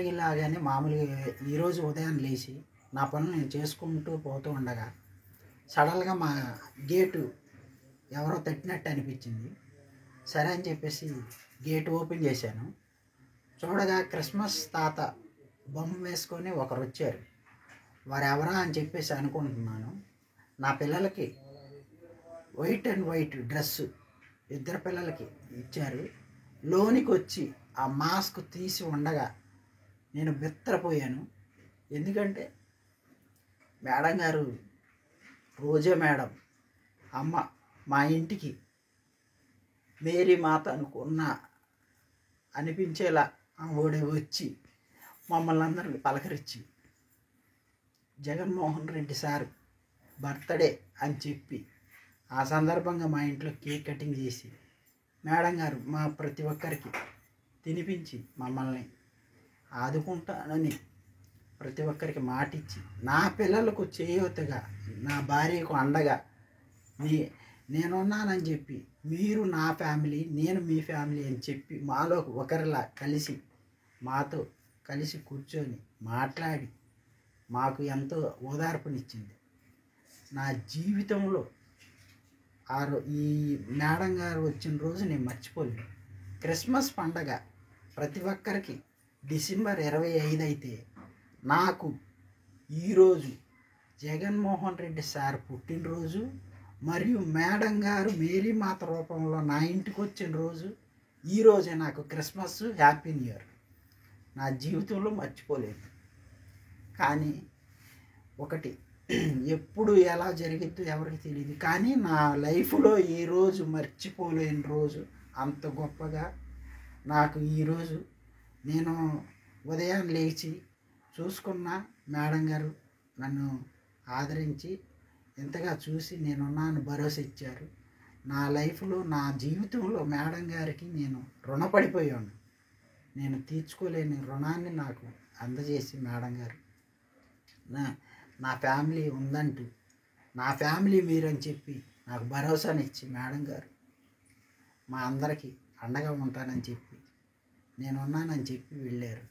ఎప్పటిలాగానే మామూలుగా ఈరోజు ఉదయం లేచి నా పనులు నేను చేసుకుంటూ పోతూ ఉండగా సడన్గా మా గేటు ఎవరో తట్టినట్టు అనిపించింది. సరే అని చెప్పేసి గేట్ ఓపెన్ చేశాను. చూడగా క్రిస్మస్ తాత బొమ్మ వేసుకొని ఒకరు వచ్చారు. వారు ఎవరా అని చెప్పేసి అనుకుంటున్నాను. నా పిల్లలకి వైట్ అండ్ వైట్ డ్రెస్సు ఇద్దరు పిల్లలకి ఇచ్చారు. లోనికి వచ్చి ఆ మాస్క్ తీసి ఉండగా నేను బిత్తరపోయాను. ఎందుకంటే మేడం గారు, రోజా మేడం అమ్మ మా ఇంటికి మేరీ మాత అనుకున్న అనిపించేలా ఆవిడ వచ్చి మమ్మల్ని అందరిని పలకరించి జగన్మోహన్ రెడ్డి సార్ బర్త్డే అని చెప్పి ఆ సందర్భంగా మా ఇంట్లో కేక్ కటింగ్ చేసి మేడం గారు మా ప్రతి ఒక్కరికి తినిపించి మమ్మల్ని ఆదుకుంటానని ప్రతి ఒక్కరికి మాటిచ్చి నా పిల్లలకు చేయూతగా నా భార్యకు అండగా నేనున్నానని చెప్పి మీరు నా ఫ్యామిలీ నేను మీ ఫ్యామిలీ అని చెప్పి మాలో ఒకరిలా కలిసి మాతో కలిసి కూర్చొని మాట్లాడి మాకు ఎంతో ఓదార్పునిచ్చింది. నా జీవితంలో ఈ మేడం గారు వచ్చిన రోజు నేను మర్చిపోలేను. క్రిస్మస్ పండగ ప్రతి ఒక్కరికి డిసెంబర్ 25 అయితే నాకు ఈరోజు జగన్మోహన్ రెడ్డి సార్ పుట్టినరోజు మరియు మేడం గారు మేరీ మాత రూపంలో నా ఇంటికి వచ్చిన రోజు ఈరోజే నాకు క్రిస్మస్, హ్యాపీ న్యూ ఇయర్. నా జీవితంలో మర్చిపోలేదు. కానీ ఒకటి, ఎప్పుడు ఎలా జరిగిద్దో ఎవరికి తెలియదు, కానీ నా లైఫ్లో ఈరోజు మర్చిపోలేని రోజు అంత గొప్పగా నాకు ఈరోజు నేను ఉదయం లేచి చూసుకున్న మేడం గారు నన్ను ఆదరించి ఎంతగా చూసి నేనున్నాను భరోసా ఇచ్చారు. నా లైఫ్లో నా జీవితంలో మేడం గారికి నేను రుణపడిపోయాను. నేను తీర్చుకోలేని రుణాన్ని నాకు అందజేసి మేడం గారు నా ఫ్యామిలీ ఉందంటూ నా ఫ్యామిలీ మీరని చెప్పి నాకు భరోసానిచ్చి మేడం గారు మా అందరికీ అండగా ఉంటానని చెప్పి నేనున్నానని చెప్పి వెళ్ళారు.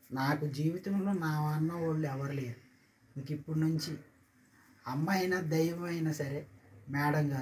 నాకు జీవితంలో నా అన్న వాళ్ళు ఎవరు లేరు. ఇంక ఇప్పటి నుంచి అమ్మ అయినా దైవం అయినా సరే మేడం గారు.